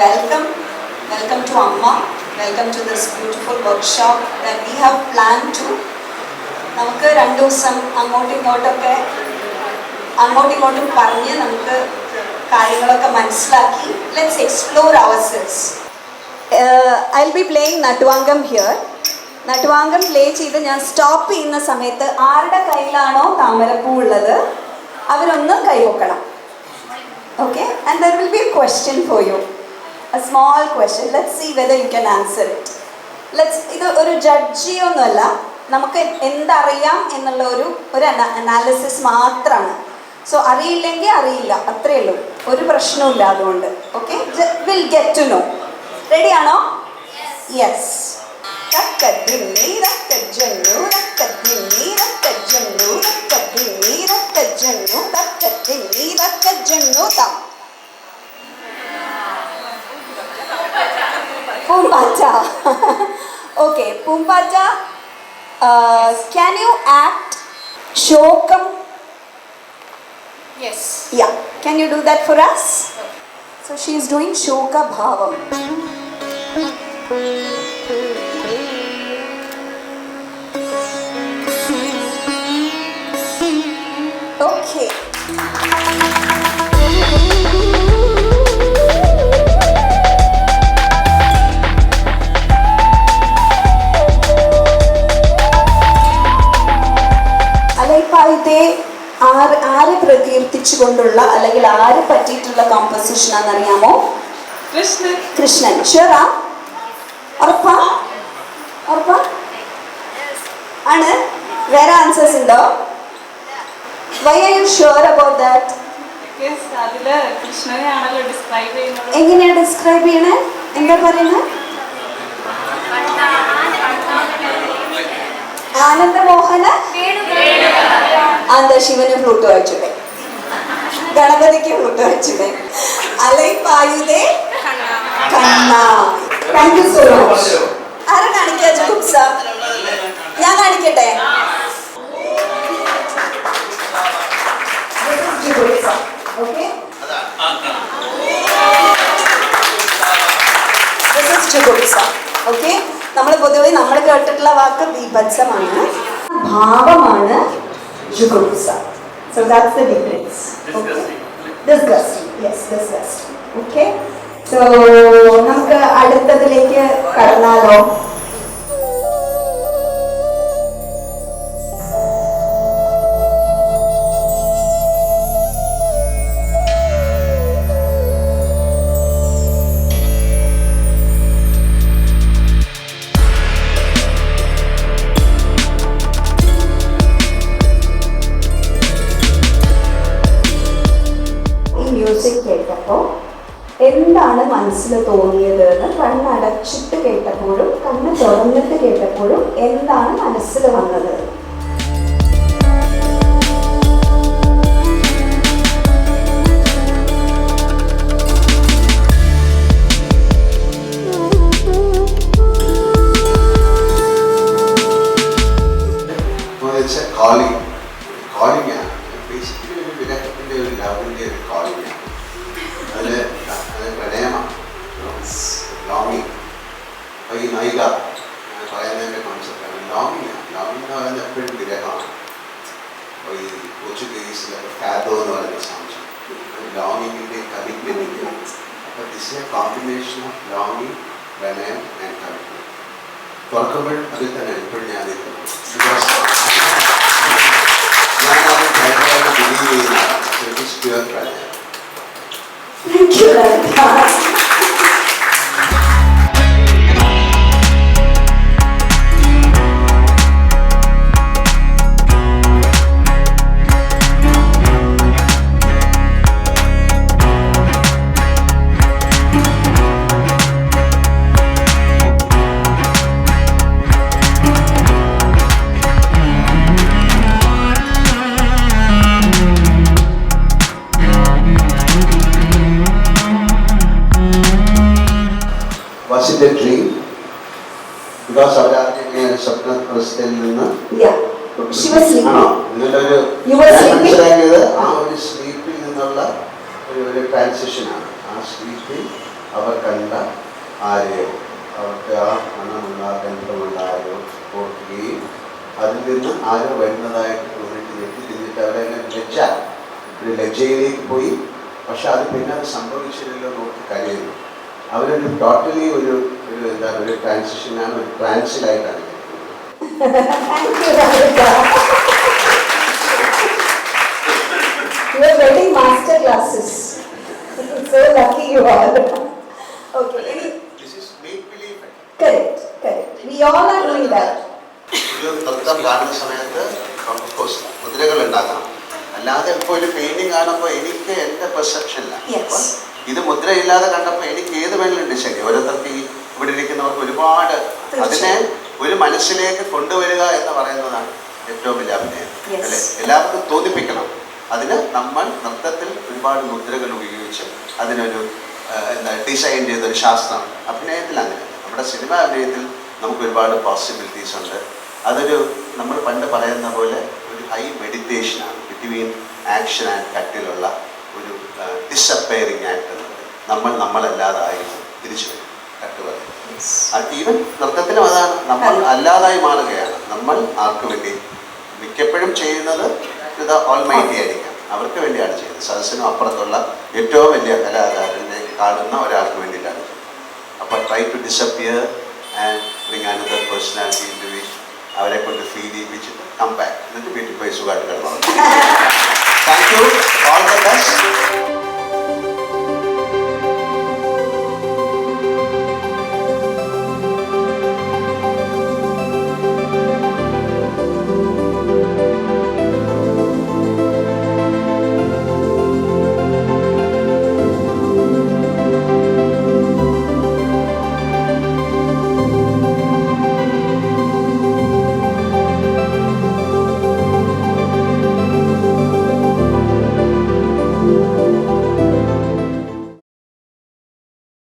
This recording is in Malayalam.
welcome. Welcome to Amma. Welcome to this beautiful workshop that we have planned to. നമുക്ക് 2 ദിവസം അങ്ങോട്ടും ഇങ്ങോട്ടും പറഞ്ഞ് നമുക്ക് കാര്യങ്ങളൊക്കെ മനസ്സിലാക്കി let's explore ourselves. I'll be playing Natuvangam here. Natuvangam play ചെയ്ത് ഞാൻ സ്റ്റോപ്പ് ചെയ്യുന്ന സമയത്ത് ആരുടെ കയ്യിലാണോ താമരപ്പൂ ഉള്ളത് അവരൊന്ന് കൈവക്കണം. Okay, and there will be a question for you, a small question. Let's see whether you can answer it. ഇത് ഒരു ജഡ്ജിയൊന്നുമല്ല, നമുക്ക് എന്തറിയാം എന്നുള്ള ഒരു അനാലിസിസ് മാത്രമാണ്. സോ അറിയില്ലെങ്കിൽ അറിയില്ല, അത്രയേ ഉള്ളൂ, ഒരു പ്രശ്നവും അതുകൊണ്ട്. Okay, will get to know. Ready ആണോ? Yes. Pumpacha. Okay, Pumpacha, can you act Shokam? Yes. Yeah, can you do that for us? So she is doing Shoka Bhavam. Okay. അലൈപ്പായത്തെ ആരെ പ്രകീർത്തിച്ചുകൊണ്ടുള്ള അല്ലെങ്കിൽ ആരെ പറ്റിയിട്ടുള്ള കോമ്പോസിഷൻ ആണെന്നറിയാമോ? കൃഷ്ണൻ. ഷുവറാ? ഉറപ്പാ ആണ്? വേറെ ആൻസേഴ്സ് ഉണ്ടോ? Why are you sure about that? എങ്ങനെയാ ഡിസ്ക്രൈബ് ചെയ്യണേ? എന്താ പറയുന്നത്? ആനന്ദമോഹന എന്താ ശിവന് ഫ്ലൂട്ട് വായിച്ചൂടെ, ഗണപതിക്ക് ഫ്ലൂട്ട് വായിച്ചൂടെ? Alaipayuthey Kanna. Thank you so much. ആരെ കാണിക്കാ? ജുഗുപ്സ. ഞാൻ കാണിക്കട്ടെ? Okay. This is Jugupsa. Okay. നമ്മൾ പൊതുവെ നമ്മൾ കേട്ടിട്ടുള്ള വാക്ക് ബീഭത്സമാണ്, ഭാവമാണ് ജുഗുപ്സ. So that's the difference. Okay. Disgusting. Yes, disgusting. Okay. So നമുക്ക് അടുത്തതിലേക്ക് കടന്നാലോ? മ്യൂസിക് കേട്ടപ്പോൾ എന്താണ് മനസ്സിൽ തോന്നിയത് എന്ന് കണ്ണടച്ചിട്ട് കേട്ടപ്പോഴും കണ്ണ് തുറന്നിട്ട് കേട്ടപ്പോഴും എന്താണ് മനസ്സിൽ വന്നത്? ഈ നൈക പറയുന്നതിൻ്റെ കോൺസെപ്റ്റാണ് ലോങ്ങിങ്. ലോങ്ങിങ് എന്ന് പറയുന്നത് എപ്പോഴും വിരഹമാണ്. ഈ പോർച്ചുഗീസിലൊക്കെ ഫാദോ എന്ന് പറയുന്ന സംശയം ലോങ്ങിങ്ങിൻ്റെ കമ്മിറ്റ്മെൻറ്റ്. അപ്പോൾ ദിസ് എ കോമ്പിനേഷൻ ഓഫ് ലോങ്ങിങ്, പ്രണയം ആൻഡ് കമ്മിറ്റ്മെൻറ്റ്. തുറക്കുമ്പോൾ അതിൽ തന്നെ ഇപ്പോഴും ഞാൻ നിൽക്കുന്നത് ഞാനത് ഭയങ്കരമായിട്ട് ബിലീവ് ചെയ്യുന്നതാണ്. ഇറ്റ് ഈസ് പ്യുവർ പ്രണയം. Was it a dream? Because അവരാദ്യമേ സ്വപ്നപ്രസ്ഥയിൽ നിന്ന് മനസ്സിലാക്കിയത് ആ ഒരു സ്ലീപ്പിൽ നിന്നുള്ള ഒരു ട്രാൻസിഷനാണ്. ആ സ്ലീപ്പിൽ അവർ കണ്ട ആരെയോ, അവർക്ക് ആ മണമുള്ള ഗന്ധമുള്ള ആരോ ഓർക്കുകയും അതിൽ നിന്ന് ആരോ വരുന്നതായിട്ട് തോന്നിട്ട് ഞെട്ടി തിരിഞ്ഞിട്ട് അവരെ ഒരു ലജ്ജയിലേക്ക് പോയി. പക്ഷെ അത് പിന്നെ അത് സംഭവിച്ചില്ലല്ലോ നോക്കി കഴിയുന്നു. അവരൊരു ടോട്ടലി ഒരു എന്താണ് ഒരു ട്രാൻസിഷനാണ്, ഒരു ട്രാൻസിലായിട്ടാണ്. You are getting master classes. So lucky you are. Okay. This is make believe. Correct, correct. We all are doing that. ഒരു നൃത്തം കാണുന്ന സമയത്ത് ഓഫ്കോഴ്സ് മുദ്രകൾ ഉണ്ടാക്കണം. അല്ലാതെ ഇപ്പോൾ ഒരു പെയിന്റിങ് കാണുമ്പോൾ എനിക്ക് എൻ്റെ പെർസെപ്ഷനിലാണ്. ഇത് മുദ്രയില്ലാതെ കണ്ടപ്പോൾ എനിക്ക് ഏത് വേണമെങ്കിലും ശരി. ഓരോരുത്തർക്ക് ഇവിടെ ഇരിക്കുന്നവർക്ക് ഒരുപാട് അതിനെ ഒരു മനസ്സിലേക്ക് കൊണ്ടുവരിക എന്ന് പറയുന്നതാണ് ഏറ്റവും വലിയ അഭിനയം അല്ലേ. എല്ലാവർക്കും തോന്നിപ്പിക്കണം. അതിന് നമ്മൾ നൃത്തത്തിൽ ഒരുപാട് മുദ്രകൾ ഉപയോഗിച്ച് അതിനൊരു ഡിസൈൻ ചെയ്തൊരു ശാസ്ത്രമാണ്. അഭിനയത്തിൽ അങ്ങനെ നമ്മുടെ സിനിമ അഭിനയത്തിൽ നമുക്ക് ഒരുപാട് പോസിബിലിറ്റീസ് ഉണ്ട്. അതൊരു നമ്മൾ പണ്ട് പറയുന്ന പോലെ ഒരു ഹൈ മെഡിറ്റേഷനാണ് ബിറ്റ്വീൻ ആക്ഷൻ ആൻഡ് കട്ടിലുള്ള ഒരു ഡിസപ്പയറിങ് ആക്ട് എന്ന് പറയും. നമ്മളല്ലാതായി തിരിച്ചു വരും കട്ട് പറയും. ഈവൻ നൃത്തത്തിലും അതാണ്, നമ്മൾ അല്ലാതായി മാറുകയാണ്. നമ്മൾ ആർക്ക് വേണ്ടി മിക്കപ്പോഴും ചെയ്യുന്നത് ഇത് ഓൾമൈറ്റി ആയിരിക്കാം, അവർക്ക് വേണ്ടിയാണ് ചെയ്യുന്നത്. സദസ്സിനും അപ്പുറത്തുള്ള ഏറ്റവും വലിയ കലാകാരനെ കാണുന്ന ഒരാൾക്ക് വേണ്ടിയിട്ടാണ് ചെയ്യുന്നത്. അപ്പോൾ try to disappear and bring another personality into which അവരെ കൊണ്ട് ഫീൽ ചെയ്യിപ്പിച്ചിട്ട് കം ബാക്ക് എന്നിട്ട് വീട്ടിൽ പോയി സുഖമായിട്ട് കിടന്നു. Thank you, all the best.